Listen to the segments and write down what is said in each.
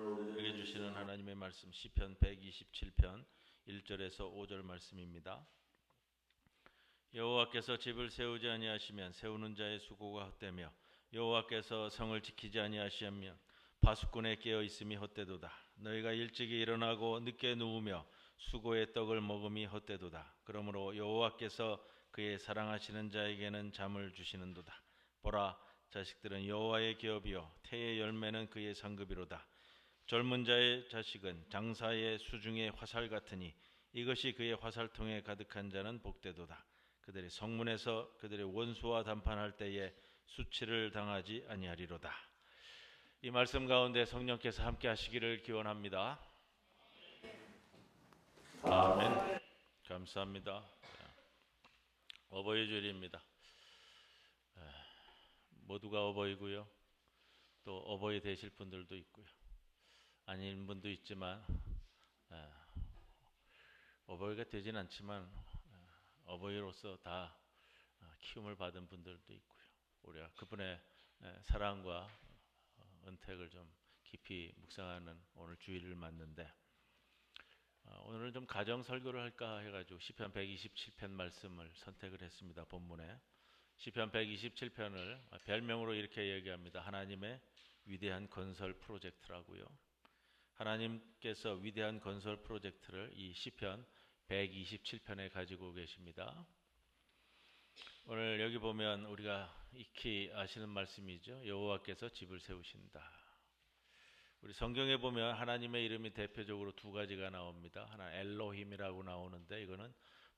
우리에게 주시는 하나님의 말씀 시편 127편 1절에서 5절 말씀입니다. 여호와께서 집을 세우지 아니하시면 세우는 자의 수고가 헛되며 여호와께서 성을 지키지 아니하시면 파수꾼의 깨어 있음이 헛되도다. 너희가 일찍이 일어나고 늦게 누우며 수고의 떡을 먹음이 헛되도다. 그러므로 여호와께서 그의 사랑하시는 자에게는 잠을 주시는도다. 보라, 자식들은 여호와의 기업이요 태의 열매는 그의 상급이로다. 젊은 자의 자식은 장사의 수중의 화살 같으니 이것이 그의 화살통에 가득한 자는 복되도다. 그들의 성문에서 그들의 원수와 담판할 때에 수치를 당하지 아니하리로다. 이 말씀 가운데 성령께서 함께 하시기를 기원합니다. 아멘. 감사합니다. 어버이 주일입니다. 모두가 어버이고요. 또 어버이 되실 분들도 있고요. 아닌 분도 있지만 어버이가 되진 않지만 어버이로서 다 키움을 받은 분들도 있고요. 우리가 그분의 사랑과 은택을 좀 깊이 묵상하는 오늘 주일을 맞는데 오늘은 좀 가정 설교를 할까 해가지고 시편 127편 말씀을 선택을 했습니다. 본문에 시편 127편을 별명으로 이렇게 얘기합니다. 하나님의 위대한 건설 프로젝트라고요. 하나님께서 위대한 건설 프로젝트를 이 시편 127편에 가지고 계십니다. 오늘 여기 보면 우리가 익히 아시는 말씀이죠. 여호와께서 집을 세우신다. 우리 성경에 보면 하나님의 이름이 대표적으로 두 가지가 나옵니다. 하나 엘로힘이라고 나오는데 이거는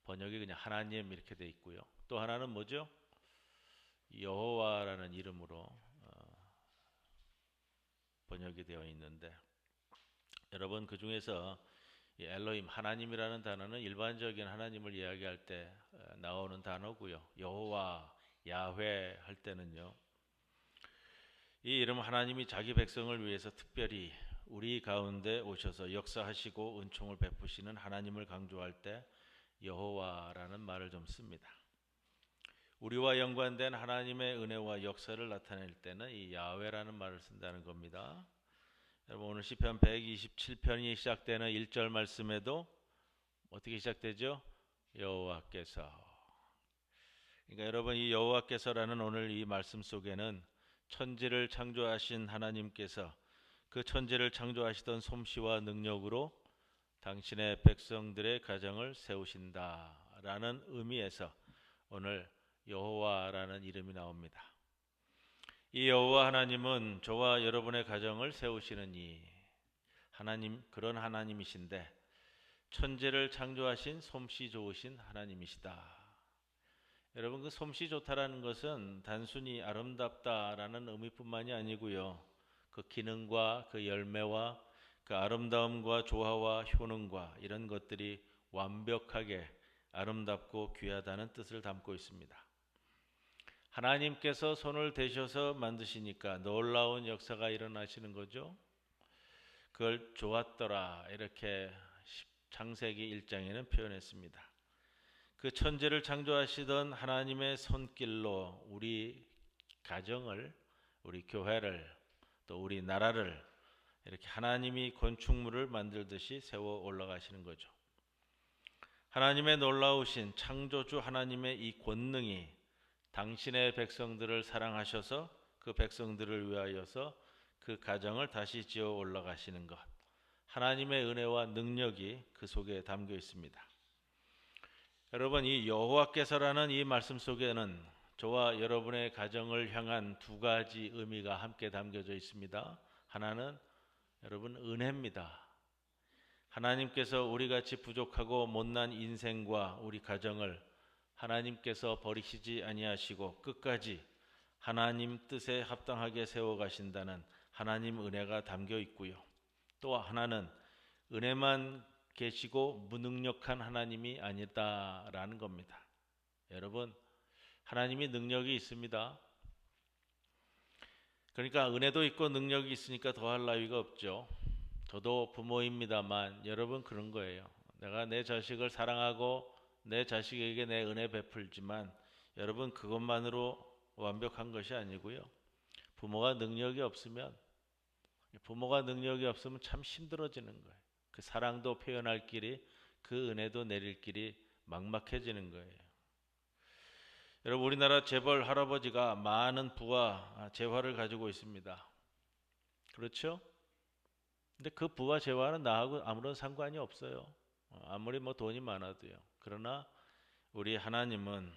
번역이 그냥 하나님 이렇게 돼 있고요. 또 하나는 뭐죠? 여호와라는 이름으로 번역이 되어 있는데 여러분 그 중에서 엘로힘 하나님이라는 단어는 일반적인 하나님을 이야기할 때 나오는 단어고요. 여호와 야훼 할 때는요. 이 이름 하나님이 자기 백성을 위해서 특별히 우리 가운데 오셔서 역사하시고 은총을 베푸시는 하나님을 강조할 때 여호와라는 말을 좀 씁니다. 우리와 연관된 하나님의 은혜와 역사를 나타낼 때는 이 야훼라는 말을 쓴다는 겁니다. 여러분 오늘 시편 127편이 시작되는 1절 말씀에도 어떻게 시작되죠? 여호와께서. 그러니까 여러분 이 여호와께서라는 오늘 이 말씀 속에는 천지를 창조하신 하나님께서 그 천지를 창조하시던 솜씨와 능력으로 당신의 백성들의 가정을 세우신다라는 의미에서 오늘 여호와라는 이름이 나옵니다. 이 여호와 하나님은 저와 여러분의 가정을 세우시는 이 하나님, 그런 하나님이신데 천지를 창조하신 솜씨 좋으신 하나님이시다. 여러분 그 솜씨 좋다라는 것은 단순히 아름답다라는 의미뿐만이 아니고요. 그 기능과 그 열매와 그 아름다움과 조화와 효능과 이런 것들이 완벽하게 아름답고 귀하다는 뜻을 담고 있습니다. 하나님께서 손을 대셔서 만드시니까 놀라운 역사가 일어나시는 거죠. 그걸 좋았더라 이렇게 창세기 1장에는 표현했습니다. 그 천지를 창조하시던 하나님의 손길로 우리 가정을, 우리 교회를, 또 우리 나라를 이렇게 하나님이 건축물을 만들듯이 세워 올라가시는 거죠. 하나님의 놀라우신 창조주 하나님의 이 권능이 당신의 백성들을 사랑하셔서 그 백성들을 위하여서 그 가정을 다시 지어 올라가시는 것, 하나님의 은혜와 능력이 그 속에 담겨 있습니다. 여러분 이 여호와께서라는 이 말씀 속에는 저와 여러분의 가정을 향한 두 가지 의미가 함께 담겨져 있습니다. 하나는 여러분 은혜입니다. 하나님께서 우리같이 부족하고 못난 인생과 우리 가정을 하나님께서 버리시지 아니하시고 끝까지 하나님 뜻에 합당하게 세워가신다는 하나님 은혜가 담겨 있고요. 또 하나는 은혜만 계시고 무능력한 하나님이 아니다라는 겁니다. 여러분 하나님이 능력이 있습니다. 그러니까 은혜도 있고 능력이 있으니까 더할 나위가 없죠. 저도 부모입니다만 여러분 그런 거예요. 내가 내 자식을 사랑하고 내 자식에게 내 은혜 베풀지만 여러분 그것만으로 완벽한 것이 아니고요. 부모가 능력이 없으면 부모가 능력이 없으면 참 힘들어지는 거예요. 그 사랑도 표현할 길이, 그 은혜도 내릴 길이 막막해지는 거예요. 여러분, 우리나라 재벌 할아버지가 많은 부와 재화를 가지고 있습니다. 그렇죠? 근데 그 부와 재화는 나하고 아무런 상관이 없어요. 아무리 뭐 돈이 많아도요. 그러나 우리 하나님은,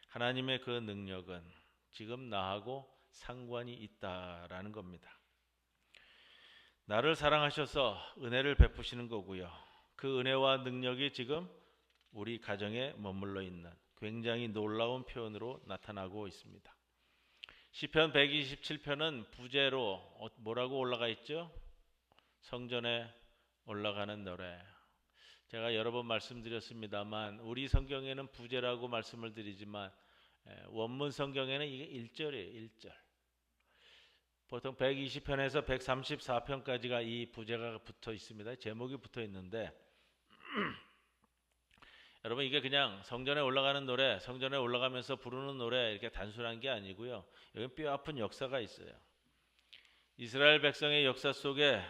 하나님의 그 능력은 지금 나하고 상관이 있다라는 겁니다. 나를 사랑하셔서 은혜를 베푸시는 거고요. 그 은혜와 능력이 지금 우리 가정에 머물러 있는 굉장히 놀라운 표현으로 나타나고 있습니다. 시편 127편은 부제로 뭐라고 올라가 있죠? 성전에 올라가는 노래. 제가 여러 번 말씀드렸습니다만 우리 성경에는 부제라고 말씀을 드리지만 원문 성경에는 이게 1절이에요. 1절. 보통 120편에서 134편까지가 이 부제가 붙어 있습니다. 제목이 붙어 있는데 여러분, 이게 그냥 성전에 올라가는 노래, 성전에 올라가면서 부르는 노래 이렇게 단순한 게 아니고요. 여기 뼈 아픈 역사가 있어요. 이스라엘 백성의 역사 속에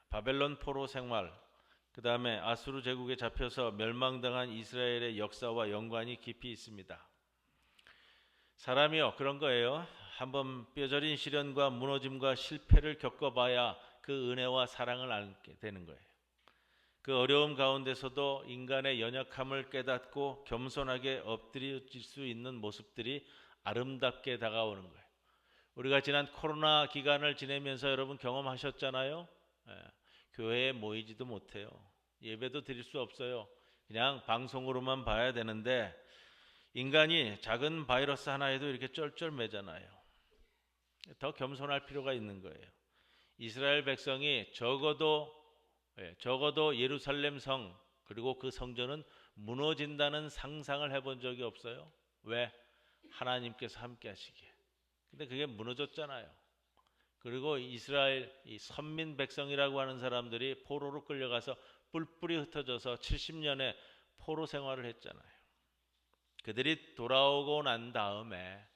바벨론 포로 생활, 그 다음에 아수르 제국에 잡혀서 멸망당한 이스라엘의 역사와 연관이 깊이 있습니다. 사람이요, 그런 거예요. 한번 뼈저린 시련과 무너짐과 실패를 겪어봐야 그 은혜와 사랑을 알게 되는 거예요. 그 어려움 가운데서도 인간의 연약함을 깨닫고 겸손하게 엎드려질 수 있는 모습들이 아름답게 다가오는 거예요. 우리가 지난 코로나 기간을 지내면서 여러분 경험하셨잖아요. 교회에 모이지도 못해요. 예배도 드릴 수 없어요. 그냥 방송으로만 봐야 되는데 인간이 작은 바이러스 하나에도 이렇게 쩔쩔매잖아요. 더 겸손할 필요가 있는 거예요. 이스라엘 백성이 적어도 예루살렘 성 그리고 그 성전은 무너진다는 상상을 해본 적이 없어요. 왜? 하나님께서 함께 하시기에. 근데 그게 무너졌잖아요. 그리고 이스라엘 이 선민 백성이라고 하는 사람들이 포로로 끌려가서 뿔뿔이 흩어져서 70년의 포로 생활을 했잖아요. 그들이 돌아오고 난 다음에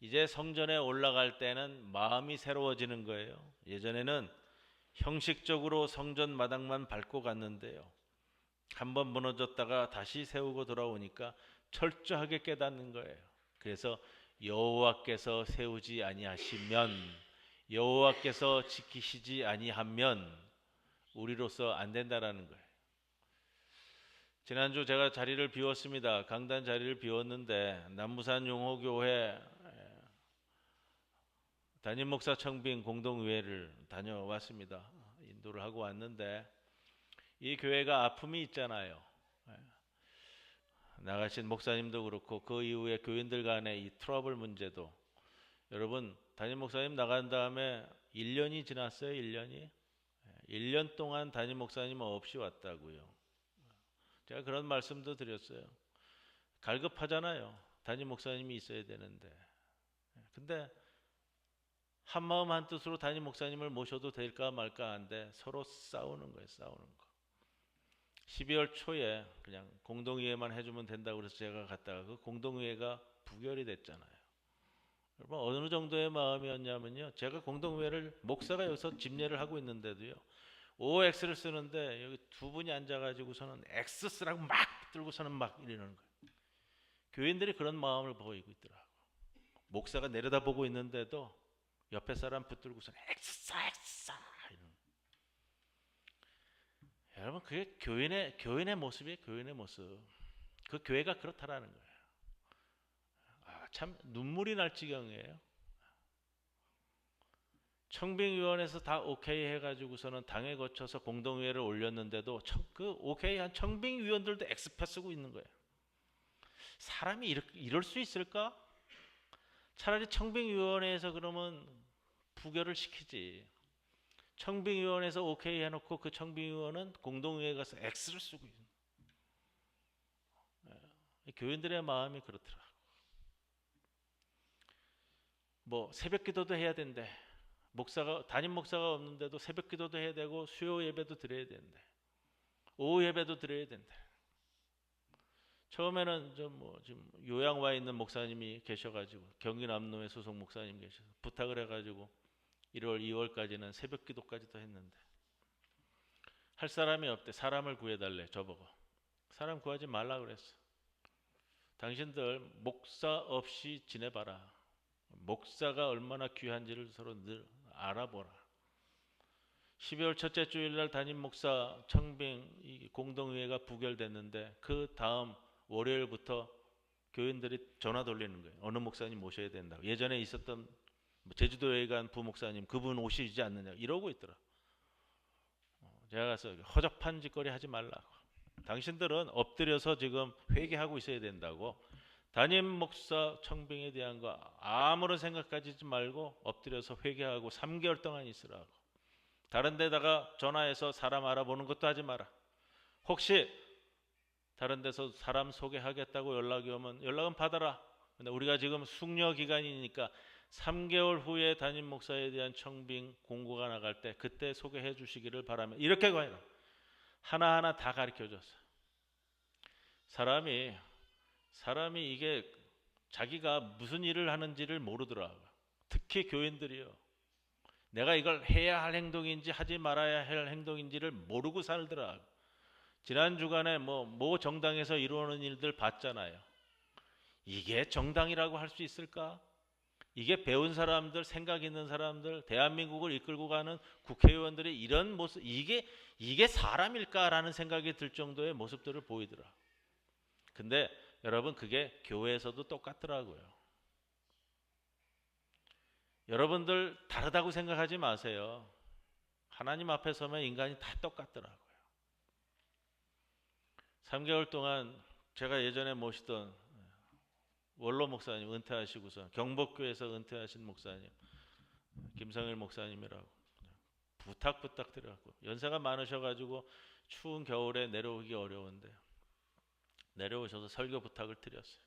이제 성전에 올라갈 때는 마음이 새로워지는 거예요. 예전에는 형식적으로 성전 마당만 밟고 갔는데요. 한번 무너졌다가 다시 세우고 돌아오니까 철저하게 깨닫는 거예요. 그래서 여호와께서 세우지 아니하시면, 여호와께서 지키시지 아니하면 우리로서 안 된다라는 거예요. 지난주 제가 자리를 비웠습니다. 강단 자리를 비웠는데 남부산 용호교회 담임 목사 청빙 공동의회를 다녀왔습니다. 인도를 하고 왔는데 이 교회가 아픔이 있잖아요. 나가신 목사님도 그렇고 그 이후에 교인들 간의 이 트러블 문제도, 여러분 담임 목사님 나간 다음에 1년이 지났어요. 1년 동안 담임 목사님 없이 왔다고요. 제가 그런 말씀도 드렸어요. 갈급하잖아요. 담임 목사님이 있어야 되는데. 근데 한마음 한뜻으로 담임 목사님을 모셔도 될까 말까 하는데 서로 싸우는 거예요. 싸우는 거. 12월 초에 그냥 공동의회만 해주면 된다고 그래서 제가 갔다가 그 공동의회가 부결이 됐잖아요. 여러분 어느 정도의 마음이었냐면요. 제가 공동의회를 목사가 여기서 집례를 하고 있는데도요. OX를 쓰는데 여기 두 분이 앉아가지고서는 X 쓰라고 막 들고서는 막 이러는 거예요. 교인들이 그런 마음을 보이고 있더라고. 목사가 내려다보고 있는데도 옆에 사람 붙들고서는 X 이러는. 여러분 그게 교인의 모습이에요. 교인의 모습. 그 교회가 그렇다라는 거예요. 참 눈물이 날 지경이에요. 청빙위원회에서 다 오케이 해가지고서는 당에 거쳐서 공동의회를 올렸는데도 그 오케이 한 청빙위원들도 엑스패 쓰고 있는 거예요. 사람이 이럴 수 있을까? 차라리 청빙위원회에서 그러면 부결을 시키지. 청빙위원회에서 오케이 해놓고 그 청빙위원은 공동의회에 가서 X를 쓰고 있는 거예요. 교인들의 마음이 그렇더라. 뭐 새벽 기도도 해야 된대. 담임 목사가 없는데도 새벽 기도도 해야 되고 수요 예배도 드려야 된대. 오후 예배도 드려야 된대. 처음에는 지금 요양 와 있는 목사님이 계셔가지고 경기 남로에 소속 목사님 계셔서 부탁을 해가지고 1월, 2월까지는 새벽 기도까지도 했는데 할 사람이 없대. 사람을 구해달래 저보고. 사람 구하지 말라 그랬어. 당신들 목사 없이 지내봐라. 목사가 얼마나 귀한지를 서로 늘 알아보라. 12월 첫째 주일날 담임 목사 청빙 공동회의가 부결됐는데 그 다음 월요일부터 교인들이 전화 돌리는 거예요. 어느 목사님 모셔야 된다고. 예전에 있었던 제주도에 간 부목사님 그분 오시지 않느냐 이러고 있더라. 제가 가서 허접한 짓거리 하지 말라고. 당신들은 엎드려서 지금 회개하고 있어야 된다고. 담임 목사 청빙에 대한 거 아무런 생각 가지지 말고 엎드려서 회개하고 3개월 동안 있으라고. 다른 데다가 전화해서 사람 알아보는 것도 하지 마라. 혹시 다른 데서 사람 소개하겠다고 연락이 오면 연락은 받아라. 근데 우리가 지금 숙려 기간이니까 3개월 후에 담임 목사에 대한 청빙 공고가 나갈 때 그때 소개해 주시기를 바라며 이렇게 가요. 하나하나 다 가르쳐 줬어요. 사람이 이게 자기가 무슨 일을 하는지를 모르더라고요. 특히 교인들이요. 내가 이걸 해야 할 행동인지 하지 말아야 할 행동인지를 모르고 살더라고요. 지난 주간에 모 정당에서 이루어지는 일들 봤잖아요. 이게 정당이라고 할 수 있을까? 이게 배운 사람들, 생각 있는 사람들, 대한민국을 이끌고 가는 국회의원들이 이런 모습, 이게 사람일까라는 생각이 들 정도의 모습들을 보이더라. 근데 여러분 그게 교회에서도 똑같더라고요. 여러분들 다르다고 생각하지 마세요. 하나님 앞에 서면 인간이 다 똑같더라고요. 3개월 동안 제가 예전에 모시던 원로 목사님 은퇴하시고서 경복교에서 은퇴하신 목사님 김성일 목사님이라고 부탁 드려갖고 연세가 많으셔가지고 추운 겨울에 내려오기 어려운데 내려오셔서 설교 부탁을 드렸어요.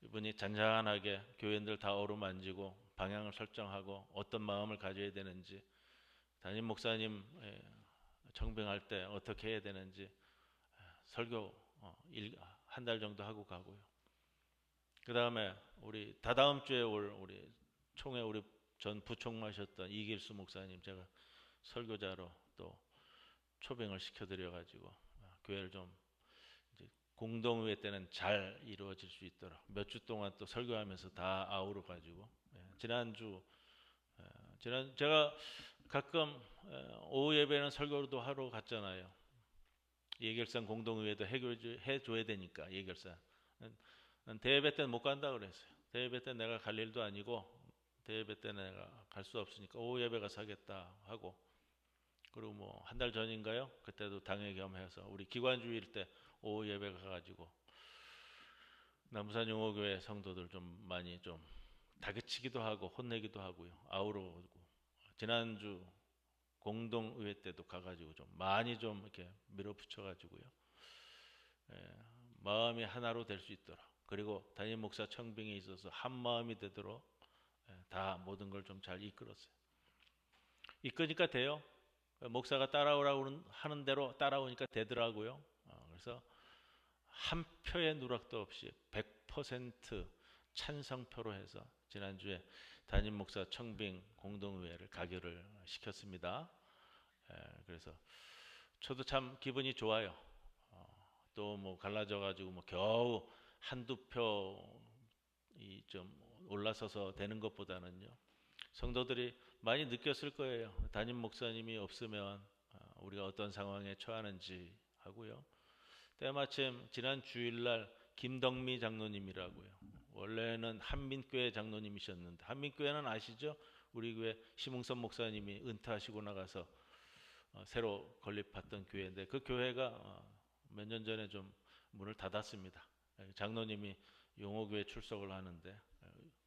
이분이 잔잔하게 교인들 다 어루만지고 방향을 설정하고 어떤 마음을 가져야 되는지 담임 목사님 청빙할 때 어떻게 해야 되는지 설교 한 달 정도 하고 가고요. 그 다음에 우리 다다음 주에 올 우리 총회 우리 전 부총무하셨던 이길수 목사님 제가 설교자로 또 초빙을 시켜드려가지고 교회를 좀 이제 공동회 때는 잘 이루어질 수 있도록 몇 주 동안 또 설교하면서 다 아우러 가지고 제가 가끔 오후 예배는 설교도 하러 갔잖아요. 예결산 공동회도 해줘야 되니까 예결산. 대예배 때는 못 간다 그랬어요. 대예배 때 내가 갈 일도 아니고 대예배 때 내가 갈 수 없으니까 오후 예배 가서 하겠다 하고 그리고 한 달 전인가요? 그때도 당회 겸해서 우리 기관주일 때 오후 예배 가가지고 남부산 용호교회 성도들 좀 많이 좀 다그치기도 하고 혼내기도 하고요. 아우러고 지난주 공동의회 때도 가가지고 좀 많이 좀 이렇게 밀어붙여가지고요. 마음이 하나로 될 수 있도록 그리고 담임 목사 청빙에 있어서 한 마음이 되도록 다 모든 걸 좀 잘 이끌었어요. 이끄니까 돼요. 목사가 따라오라고 하는 대로 따라오니까 되더라고요. 그래서 한 표의 누락도 없이 100% 찬성표로 해서 지난주에 담임 목사 청빙 공동의회를 가결을 시켰습니다. 그래서 저도 참 기분이 좋아요. 또 갈라져 가지고 겨우 한두 표 좀 올라서서 되는 것보다는요. 성도들이 많이 느꼈을 거예요. 담임 목사님이 없으면 우리가 어떤 상황에 처하는지 하고요. 때마침 지난 주일날 김덕미 장로님이라고요. 원래는 한민교회 장로님이셨는데 한민교회는 아시죠? 우리 교회 심웅선 목사님이 은퇴하시고 나가서 새로 건립했던 교회인데 그 교회가 몇 년 전에 좀 문을 닫았습니다. 장로님이 용호교회 출석을 하는데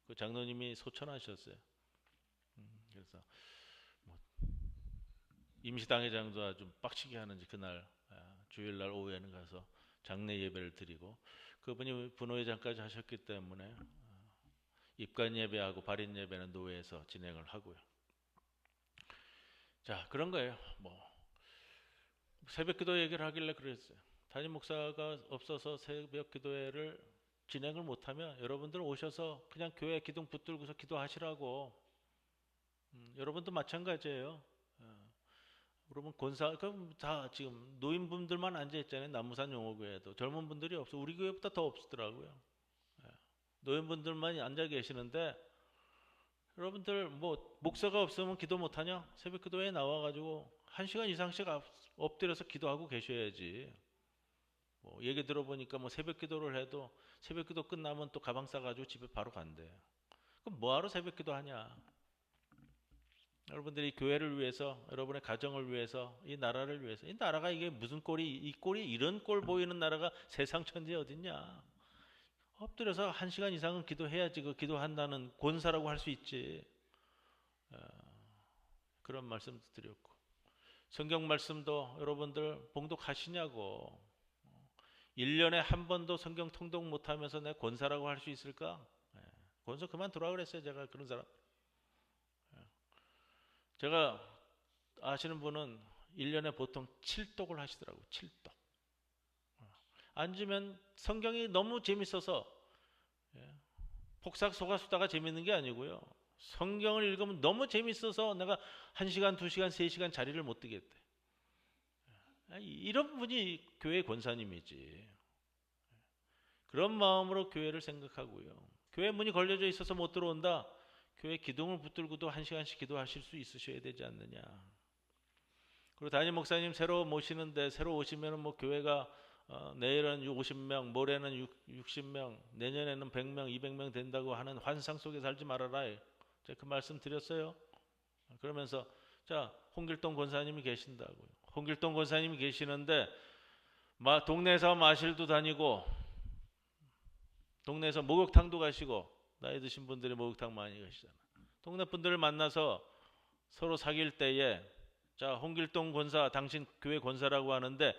그 장로님이 소천하셨어요. 그래서 임시당회장도 아주 빡치게 하는지 그날 주일날 오후에는 가서 장례 예배를 드리고 그분이 분회장까지 하셨기 때문에 입관 예배하고 발인 예배는 노회에서 진행을 하고요. 자 그런 거예요. 새벽기도 얘기를 하길래 그랬어요. 담임 목사가 없어서 새벽 기도회를 진행을 못하면 여러분들 오셔서 그냥 교회 기둥 붙들고서 기도하시라고. 여러분도 마찬가지예요. 여러분 권사 그럼 다 지금 노인분들만 앉아 있잖아요. 남무산 용호교회도 젊은 분들이 없어. 우리 교회보다 더 없더라고요. 노인분들만 앉아 계시는데 여러분들 뭐 목사가 없으면 기도 못하냐? 새벽 기도회에 나와가지고 1시간 이상씩 엎드려서 기도하고 계셔야지. 뭐 얘기 들어보니까 뭐 새벽 기도를 해도 새벽 기도 끝나면 또 가방 싸가지고 집에 바로 간대. 그럼 뭐하러 새벽 기도하냐? 여러분들이 교회를 위해서, 여러분의 가정을 위해서, 이 나라를 위해서. 이 나라가 이게 무슨 꼴이, 이 꼴이 이런 꼴 보이는 나라가 세상 천지에 어딨냐? 엎드려서 1시간 이상은 기도해야지 그 기도한다는 권사라고 할 수 있지. 그런 말씀도 드렸고, 성경 말씀도 여러분들 봉독하시냐고. 1년에 한 번도 성경 통독 못하면서 내 권사라고 할 수 있을까? 권사 그만두라 그랬어요. 제가 그런 사람. 제가 아시는 분은 1년에 보통 7독을 하시더라고요. 7독. 앉으면 성경이 너무 재밌어서 폭삭 속아수다가 재밌는 게 아니고요. 성경을 읽으면 너무 재밌어서 내가 1시간, 2시간, 3시간 자리를 못 뜨겠대. 이런 분이 교회 권사님이지. 그런 마음으로 교회를 생각하고요. 교회 문이 걸려져 있어서 못 들어온다. 교회 기둥을 붙들고도 1시간씩 기도하실 수 있으셔야 되지 않느냐. 그리고 담임 목사님 새로 모시는데 새로 오시면 뭐 교회가 내일은 50명, 모레는 60명, 내년에는 100명, 200명 된다고 하는 환상 속에 살지 말아라. 제가 그 말씀 드렸어요. 그러면서 자, 홍길동 권사님이 계신다고요. 홍길동 권사님이 계시는데 동네에서 마실도 다니고 동네에서 목욕탕도 가시고 나이 드신 분들이 목욕탕 많이 가시잖아. 동네 분들을 만나서 서로 사귈 때에 자, 홍길동 권사 당신 교회 권사라고 하는데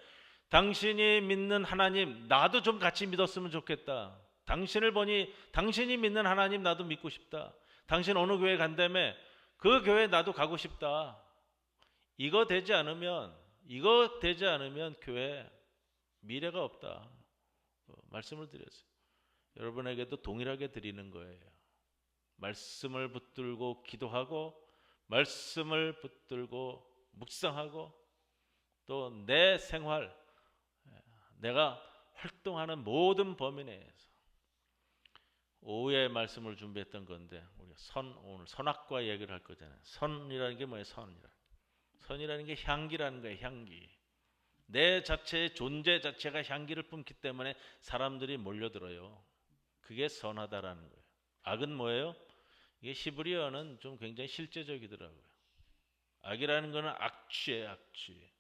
당신이 믿는 하나님 나도 좀 같이 믿었으면 좋겠다. 당신을 보니 당신이 믿는 하나님 나도 믿고 싶다. 당신 어느 교회 간다며 그 교회 나도 가고 싶다. 이거 되지 않으면 교회 미래가 없다. 말씀을 드렸어요. 여러분에게도 동일하게 드리는 거예요. 말씀을 붙들고 기도하고 말씀을 붙들고 묵상하고 또 내 생활 내가 활동하는 모든 범위 내에서 오후에 말씀을 준비했던 건데 우리 오늘 선악과 얘기를 할 거잖아요. 선이라는 게 뭐예요? 선이라는 게 향기라는 거예요. 향기. 내 자체의 존재 자체가 향기를 뿜기 때문에 사람들이 몰려들어요. 그게 선하다라는 거예요. 악은 뭐예요? 이게 히브리어는 좀 굉장히 실제적이더라고요. 악이라는 거는 악취예요. 악취.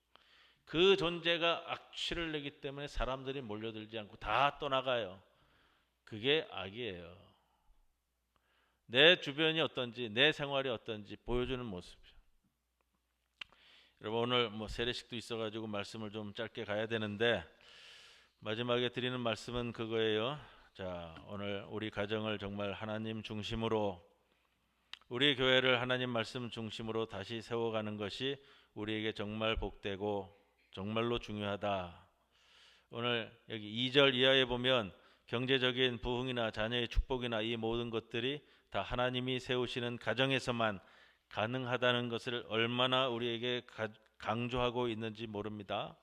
그 존재가 악취를 내기 때문에 사람들이 몰려들지 않고 다 떠나가요. 그게 악이에요. 내 주변이 어떤지 내 생활이 어떤지 보여주는 모습이죠. 여러분 오늘 세례식도 있어가지고 말씀을 좀 짧게 가야 되는데 마지막에 드리는 말씀은 그거예요. 자, 오늘 우리 가정을 정말 하나님 중심으로 우리 교회를 하나님 말씀 중심으로 다시 세워가는 것이 우리에게 정말 복되고 정말로 중요하다. 오늘 여기 2절 이하에 보면 경제적인 부흥이나 자녀의 축복이나 이 모든 것들이 다 하나님이 세우시는 가정에서만 가능하다는 것을 얼마나 우리에게 강조하고 있는지 모릅니다.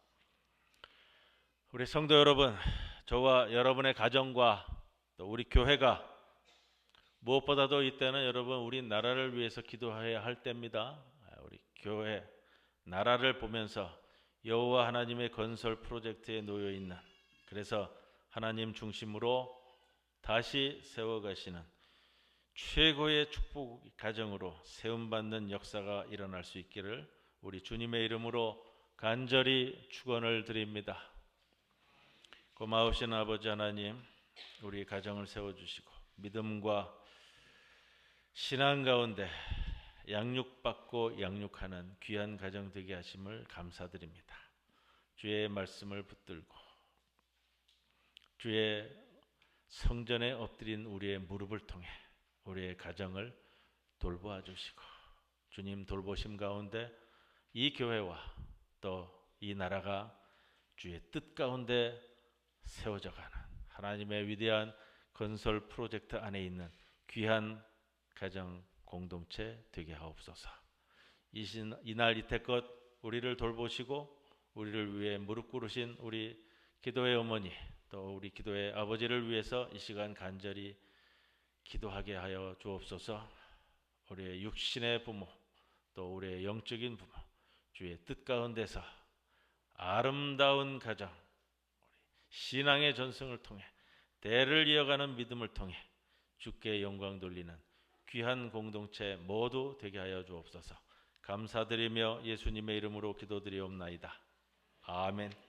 우리 성도 여러분, 저와 여러분의 가정과 또 우리 교회가 무엇보다도 이때는 여러분 우리 나라를 위해서 기도해야 할 때입니다. 우리 교회 나라를 보면서 여호와 하나님의 건설 프로젝트에 놓여 있는 그래서 하나님 중심으로 다시 세워가시는 최고의 축복 가정으로 세움받는 역사가 일어날 수 있기를 우리 주님의 이름으로 간절히 축원을 드립니다. 고마우신 아버지 하나님, 우리 가정을 세워주시고 믿음과 신앙 가운데 양육받고 양육하는 귀한 가정 되게 하심을 감사드립니다. 주의 말씀을 붙들고 주의 성전에 엎드린 우리의 무릎을 통해 우리의 가정을 돌보아 주시고 주님 돌보심 가운데 이 교회와 또 이 나라가 주의 뜻 가운데 세워져가는 하나님의 위대한 건설 프로젝트 안에 있는 귀한 가정 공동체 되게 하옵소서. 이날 이태껏 우리를 돌보시고 우리를 위해 무릎 꿇으신 우리 기도의 어머니, 또 우리 기도의 아버지를 위해서 이 시간 간절히 기도하게 하여 주옵소서. 우리의 육신의 부모, 또 우리의 영적인 부모, 주의 뜻 가운데서 아름다운 가정, 신앙의 전승을 통해 대를 이어가는 믿음을 통해 주께 영광 돌리는 귀한 공동체 모두 되게 하여 주옵소서. 감사드리며 예수님의 이름으로 기도드리옵나이다. 아멘.